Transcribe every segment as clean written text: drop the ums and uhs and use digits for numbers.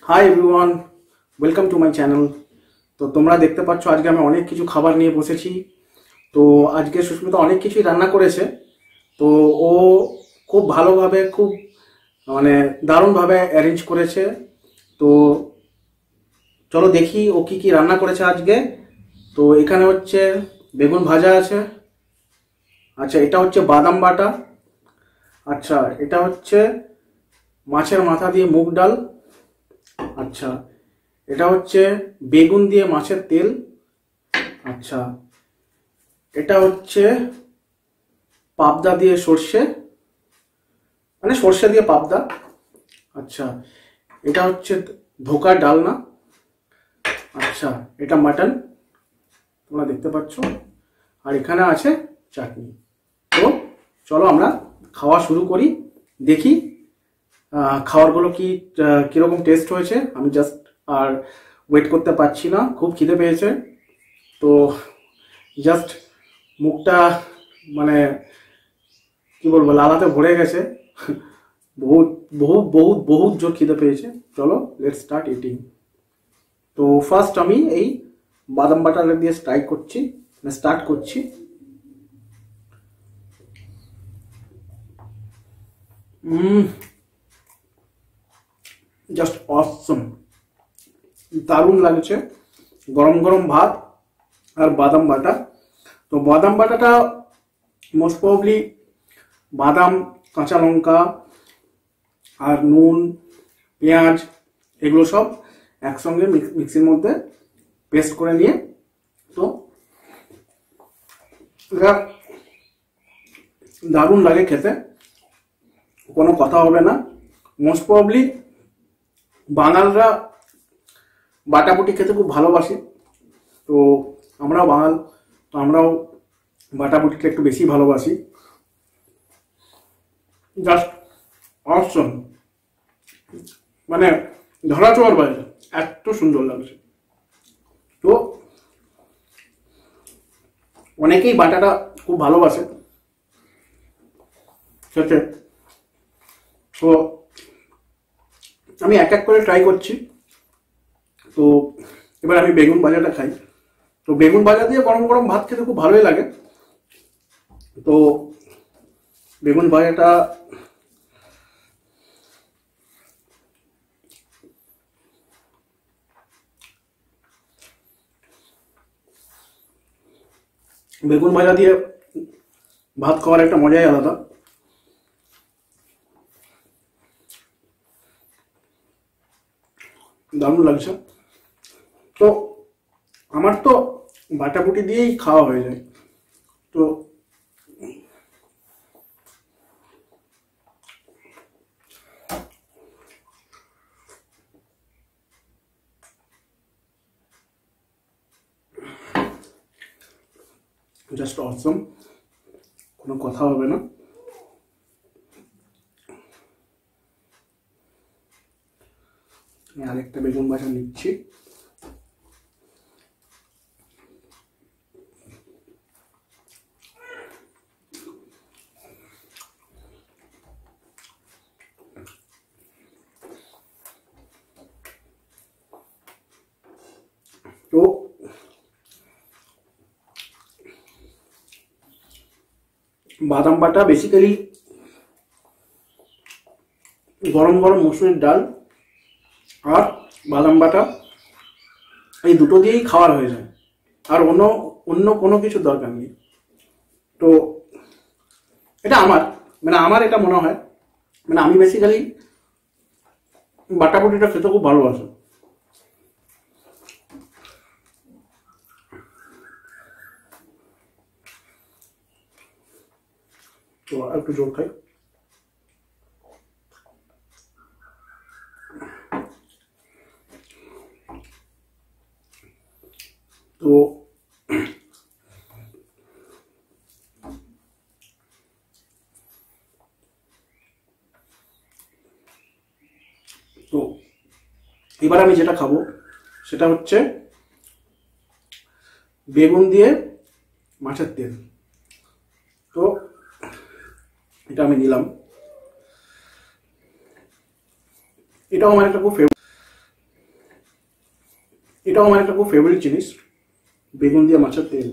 Hi everyone, welcome to my channel. তো তোমরা দেখতে পাচ্ছ আজকে আমি অনেক কিছু খাবার নিয়ে বসেছি। তো আজকে সুস্মিতা অনেক কিছুই রান্না করেছে। তো ও খুব ভালোভাবে, খুব মানে দারুণভাবে অ্যারেঞ্জ করেছে। তো চলো দেখি ও কি কি রান্না করেছে আজকে। তো এখানে হচ্ছে বেগুন ভাজা আছে। আচ্ছা, এটা হচ্ছে বাদাম বাটা। আচ্ছা, এটা হচ্ছে মাছের মাথা দিয়ে মুগ ডাল। আচ্ছা, এটা হচ্ছে বেগুন দিয়ে মাছের তেল। আচ্ছা, এটা হচ্ছে পাবদা দিয়ে সর্ষে, মানে সর্ষে দিয়ে পাবদা। আচ্ছা, এটা হচ্ছে ধোকার ডালনা। আচ্ছা, এটা মাটন, তোমরা দেখতে পাচ্ছ। আর এখানে আছে চাটনি। তো চলো আমরা খাওয়া শুরু করি, দেখি খাবারগুলো কিরকম টেস্ট হয়েছে। আমি জাস্ট আর ওয়েট করতে পারছি না, খুব খিদে পেয়েছে। তো জাস্ট মুখটা মানে কি বলবো, লালাতে ভরে গেছে। বহুত বহুত বহুত বহুত জোর খিদে পেয়েছে। চলো লেটস স্টার্ট ইটিং। তো ফার্স্ট আমি এই বাদাম বাটার দিয়ে স্টার্ট করছি। জাস্ট অসম, দারুণ লাগছে। গরম গরম ভাত আর বাদাম বাটা। তো বাদাম বাটাটা মোস্ট প্রবলি বাদাম, কাঁচা লঙ্কা আর নুন, পেঁয়াজ, এগুলো সব একসঙ্গে মিক্সির মধ্যে পেস্ট করে নিয়ে, তো এটা দারুণ লাগে খেতে, কোনো কথা হবে না। মোস্ট প্রবলি বাঙালরা বাটাবুটি খেতে খুব ভালোবাসে। তো আমরাও বাঙাল, তো আমরাও বাটাবুটিকে একটু বেশি ভালোবাসি। জাস্ট অসম, মানে ধরা ছোঁয়ার বাইরে, এত সুন্দর লাগছে। তো অনেকেই বাটাটা খুব ভালোবাসে খেতে। তো আমি এক এক করে ট্রাই করছি। তো এবার আমি বেগুন ভাজাটা খাই। তো বেগুন ভাজা দিয়ে গরম গরম ভাত খেতে খুব ভালোই লাগে। তো বেগুন ভাজাটা বেগুন ভাজা দিয়ে ভাত খাওয়ার একটা মজাই আলাদা। দারুণ লাগছে। তো আমার তো বাটাবুটি দিয়েই খাওয়া হয়ে যায়। তো জাস্ট অসম, কোনো কথা হবে না। আরেকটা বেগুন ভাজা নিচ্ছি। তো বাদাম বাটা বেসিক্যালি গরম গরম মসুরির ডাল আর বাদাম বাটা, এই দুটো দিয়েই খাওয়ার হয়ে যায়। আর অন্য অন্য কোনো কিছু দরকার নেই। তো এটা আমার এটা মনে হয়, মানে আমি বেসিক্যালি বাটাবুটিটা খেতে খুব ভালোবাসি। তো একটু জল খাই। তো তো এবার আমি যেটা খাবো সেটা হচ্ছে বেগুন দিয়ে মাছের তেল। তো এটা আমি নিলাম, এটাও আমার একটা খুব ফেভারিট। এটাও আমার একটা খুব ফেভারিট জিনিস, বেগুন দিয়ে মাছের তেল।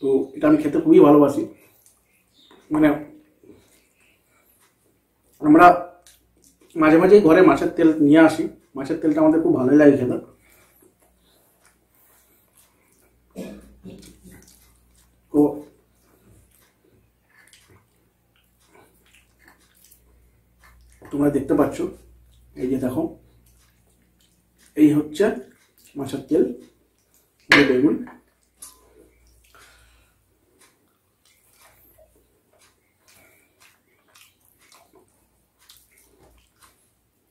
তো এটা আমি খেতে খুবই ভালোবাসি। মানে আমরা মাঝে মাঝেই ঘরে মাছের তেল নিয়ে আসি, মাছের তেলটা আমাদের খুব ভালোই লাগে খেতে। তো তোমরা দেখতে পাচ্ছ, এই যে দেখো, এই হচ্ছে মাছের তেল দিয়ে বেগুন।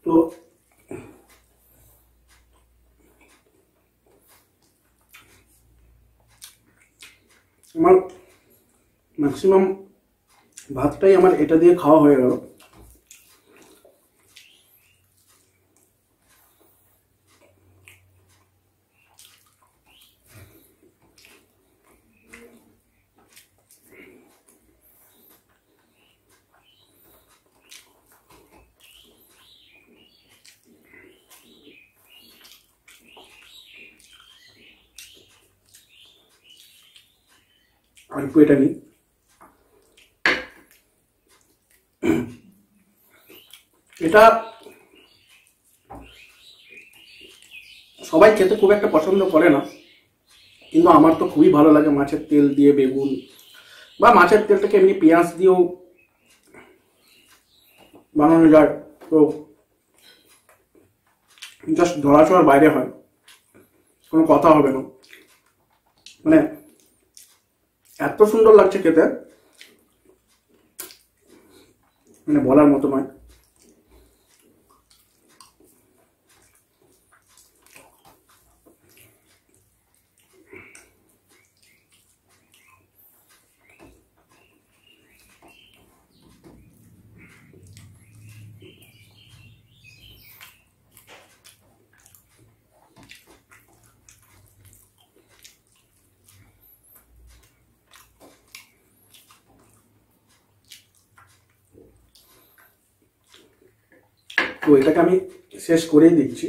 তো আমার ম্যাক্সিমাম ভাতটাই আমার এটা দিয়ে খাওয়া হয়ে গেল। আর একটু এটা নিই। এটা সবাই খেতে খুব একটা পছন্দ করে না, কিন্তু আমার তো খুবই ভালো লাগে মাছের তেল দিয়ে বেগুন, বা মাছের তেলটাকে এমনি পেঁয়াজ দিয়েও বানানো যায়। তো জাস্ট ধরা ছোঁয়ার বাইরে হয়, কোনো কথা হবে না। মানে এত সুন্দর লাগছে খেতে, মানে বলার মতো নয়। তো এটাকে আমি শেষ করেই দিচ্ছি।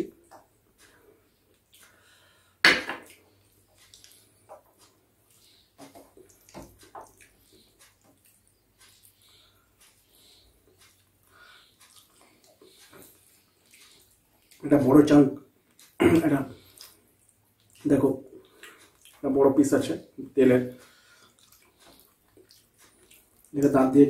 এটা বড় চাঙ্ক, এটা দেখো, একটা বড় পিস আছে তেলের, এটা দাঁত দিয়ে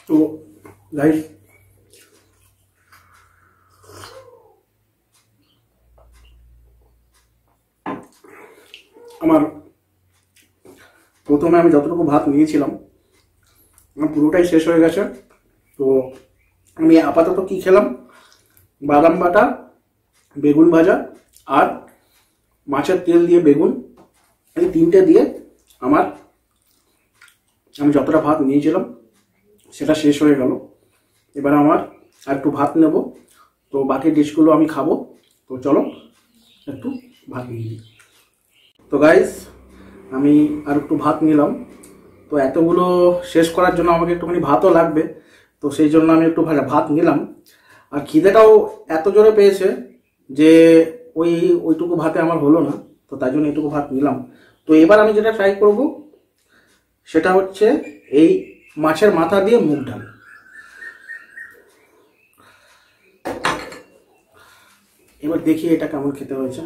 তো গাইস, আমার প্রথমে আমি যতটুকু ভাত নিয়েছিলাম আমার পুরোটাই শেষ হয়ে গেছে। তো আমি আপাতত কি খেলাম, বাদাম বাটা, বেগুন ভাজা আর মাছের তেল দিয়ে বেগুন, এই তিনটে দিয়ে আমার, আমি যতটা ভাত নিয়েছিলাম সেটা শেষ হয়ে গেল। এবার আমার আর একটু ভাত নেব, তো বাকি ডিশগুলো আমি খাবো। তো চলো একটু ভাত নিয়ে নিই। তো গাইস, আমি আর একটু ভাত নিলাম। তো এতগুলো শেষ করার জন্য আমাকে একটুখানি ভাতও লাগবে, তো সেই জন্য আমি একটু ভাত নিলাম। আর খিদেটাও এত জোরে পেয়েছে যে ওইটুকু ভাতে আমার হলো না, তো তাই জন্য এইটুকু ভাত নিলাম। তো এবার আমি যেটা ট্রাই করব সেটা হচ্ছে এই মাছের মাথা দিয়ে মুগ ডাল। এবার দেখি এটা কেমন খেতে হয়েছে।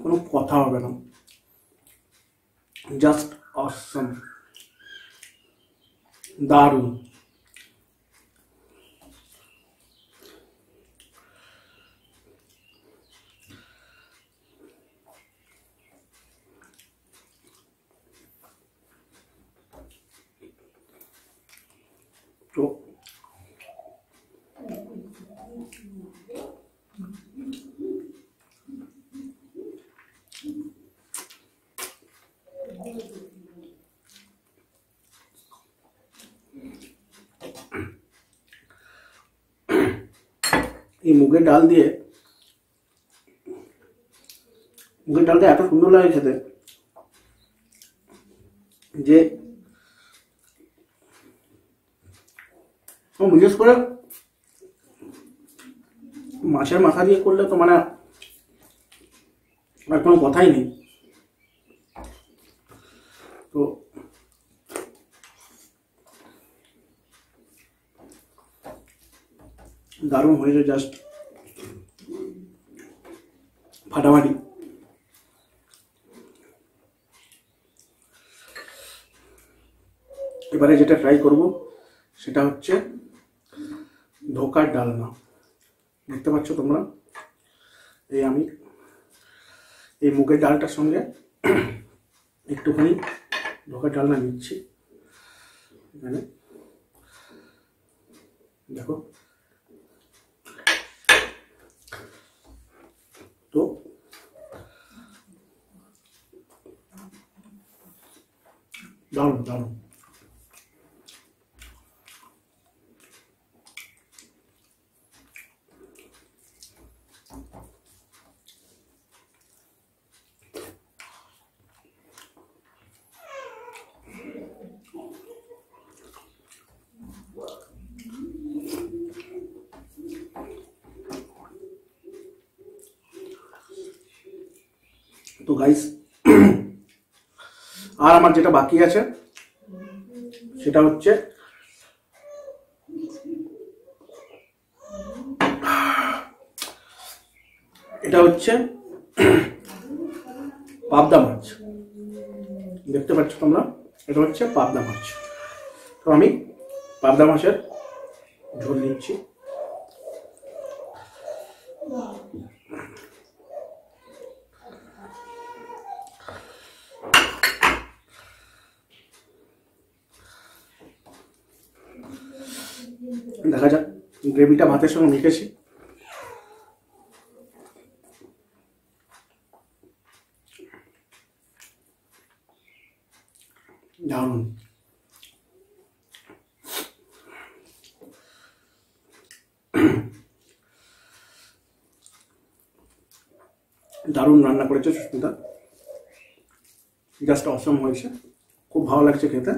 কোনো কথা হবে না, জাস্ট অসম, দারুণ। তো এই মুগের ডালটা এত সুন্দর লাগে খেতে যে বিশেষ করে মাছের মাথা দিয়ে করলে তো মানে আর কোনো কথাই নেই। তো দারুণ হয়েছে, জাস্ট ফাটাফাটি। এবারে যেটা ট্রাই করব সেটা হচ্ছে ধোকার ডালনা। দেখতে পাচ্ছ তোমরা, আমি এই মুগের ডালটার সঙ্গে একটুখানি ধোকার ডালনা নিচ্ছি। এখানে দেখো, তো দারুণ দারুণ। তো গাইস, আর আমার যেটা বাকি আছে সেটা হচ্ছে পাবদা মাছ। দেখতে পাচ্ছ তোমরা, এটা হচ্ছে পাবদা মাছ। তো আমি পাবদা মাছের ঝোল নিচ্ছি। দেখা যাক, গ্রেভিটা ভাতের সঙ্গে মেখেছি, দারুণ। দারুণ রান্না করেছে সুস্মিতা, জাস্ট অসম হয়েছে, খুব ভালো লাগছে খেতে।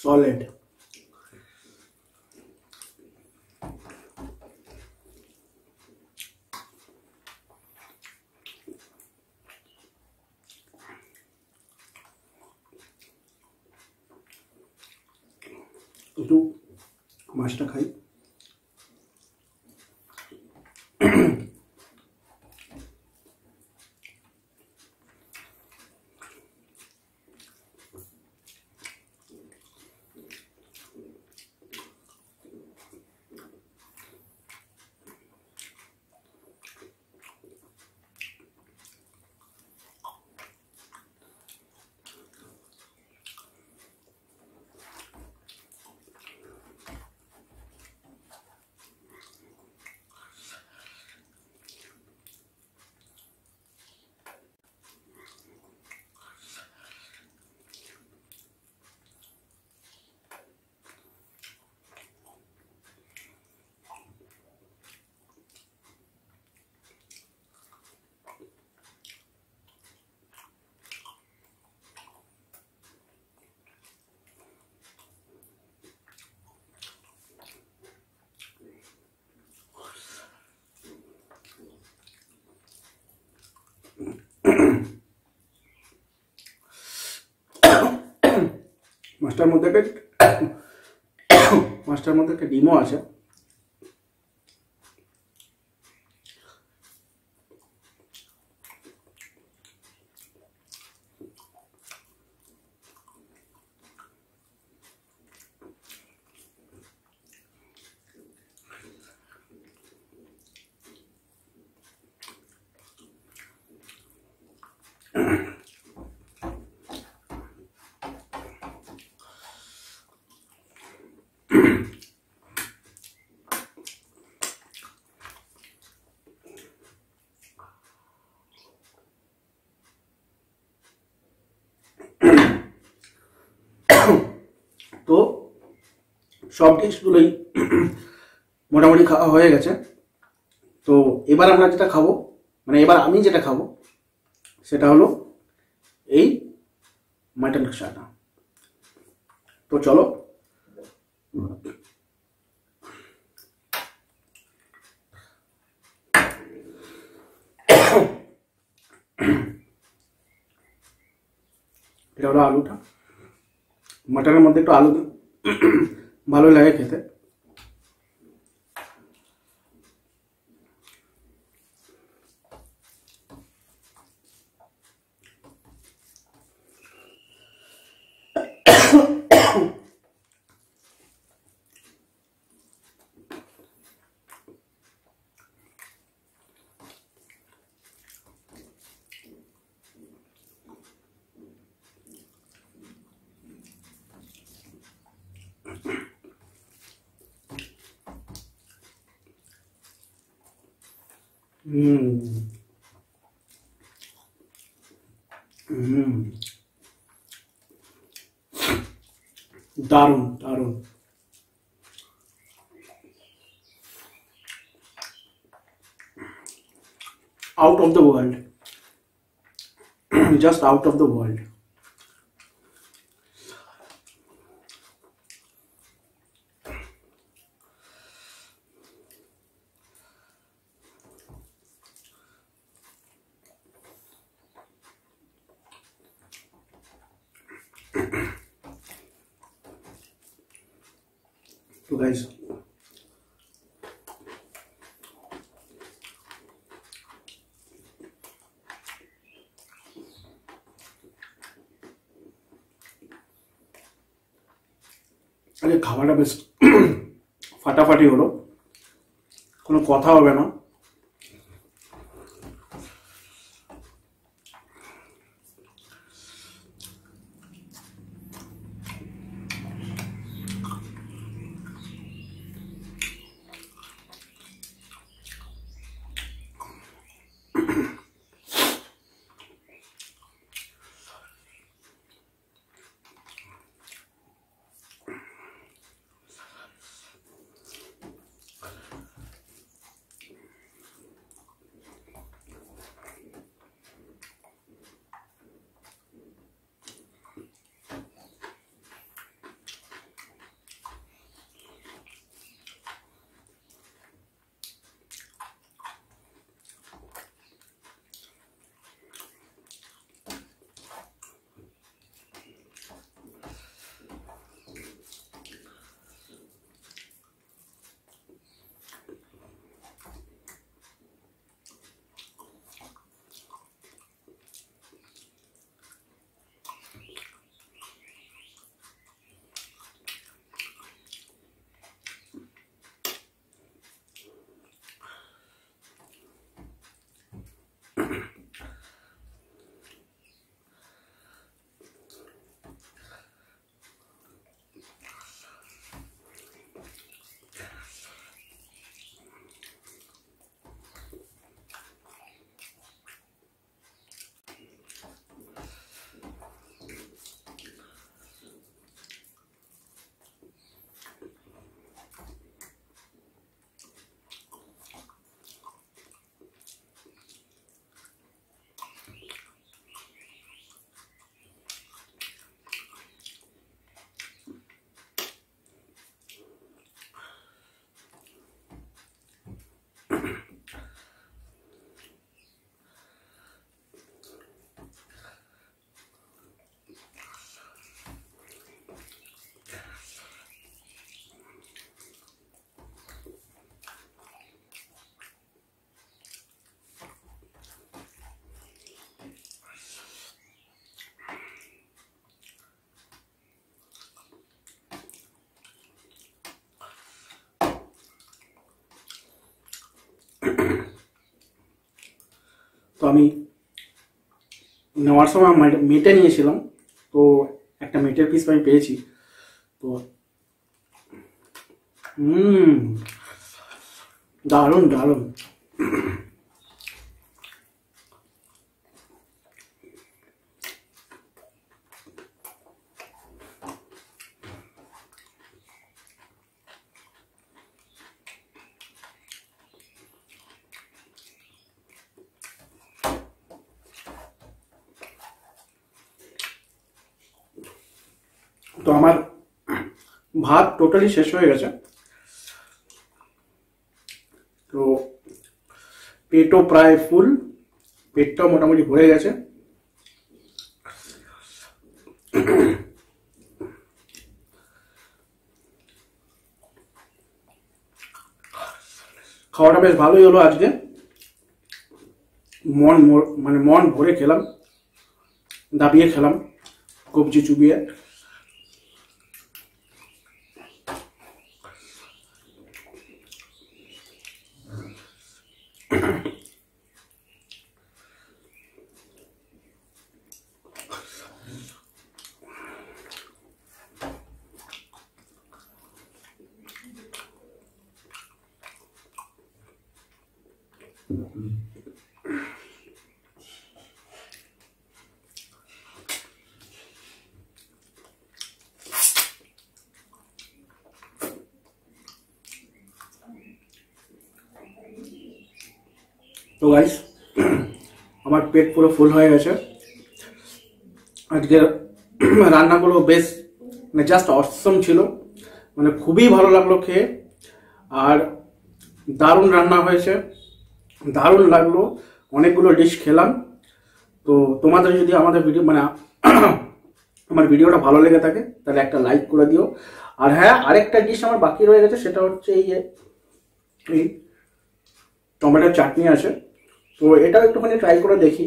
সলিড। একটু মাছটা খাই। মাছটার মধ্যে একটা ডিমও আছে, সব ডিশগুলোই মোটামুটি খাওয়া হয়ে গেছে। তো এবার আমরা যেটা খাবো, মানে এবার আমি যেটা খাবো সেটা হলো এই মাটন কষাটা। তো চলো এটা হলো আলুটা। মাটনের মধ্যে একটু আলু ভালো লাগে খেতে। দারুণ দারুণ। Out of the world. Just out of the world. So guys, আরে খাবারটা বেশ ফাটাফাটি হলো, কোনো কথা হবে না। তো আমি নেওয়ার সময় মেটে নিয়েছিলাম, তো একটা মেটের পিস আমি পেয়েছি। তো দারুণ দারুণ। তো আমার ভাত টোটালি শেষ হয়ে গেছে, তো পেটও প্রায় ফুল, পেটটাও মোটামুটি ভরে গেছে। খাওয়াটা বেশ ভালোই হলো আজকে, মন ভরে খেলাম, দাবিয়ে খেলাম, কবজি চুবিয়ে। তো গাইস, আমার পেট পুরো ফুল হয়ে গেছে। আজকের রান্নাগুলো বেশ মানে জাস্ট অসম ছিল, মানে খুবই ভালো লাগলো খেয়ে, আর দারুণ রান্না হয়েছে, দারুণ লাগলো। অনেকগুলো ডিশ খেলাম। তো তোমাদের যদি আমাদের ভিডিও মানে আমার ভিডিওটা ভালো লেগে থাকে তাহলে একটা লাইক করে দিও। আর হ্যাঁ, আরেকটা ডিশ আমার বাকি রয়ে গেছে, সেটা হচ্ছে এই টমেটোর চাটনি আছে, তো এটাও একটুখানি ট্রাই করে দেখি।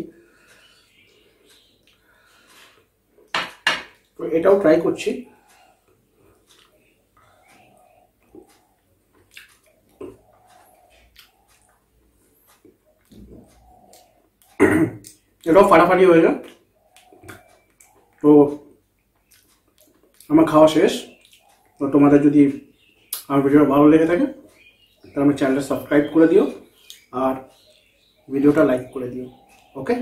তো এটাও ট্রাই করছি। এটাও ফাটাফাটি হয়ে যায়। তো আমার খাওয়া শেষ। তো তোমাদের যদি আমার ভিডিওটা ভালো লেগে থাকে তাহলে আমার চ্যানেলটা সাবস্ক্রাইব করে দিও আর ভিডিওটা লাইক করে দিও। ওকে।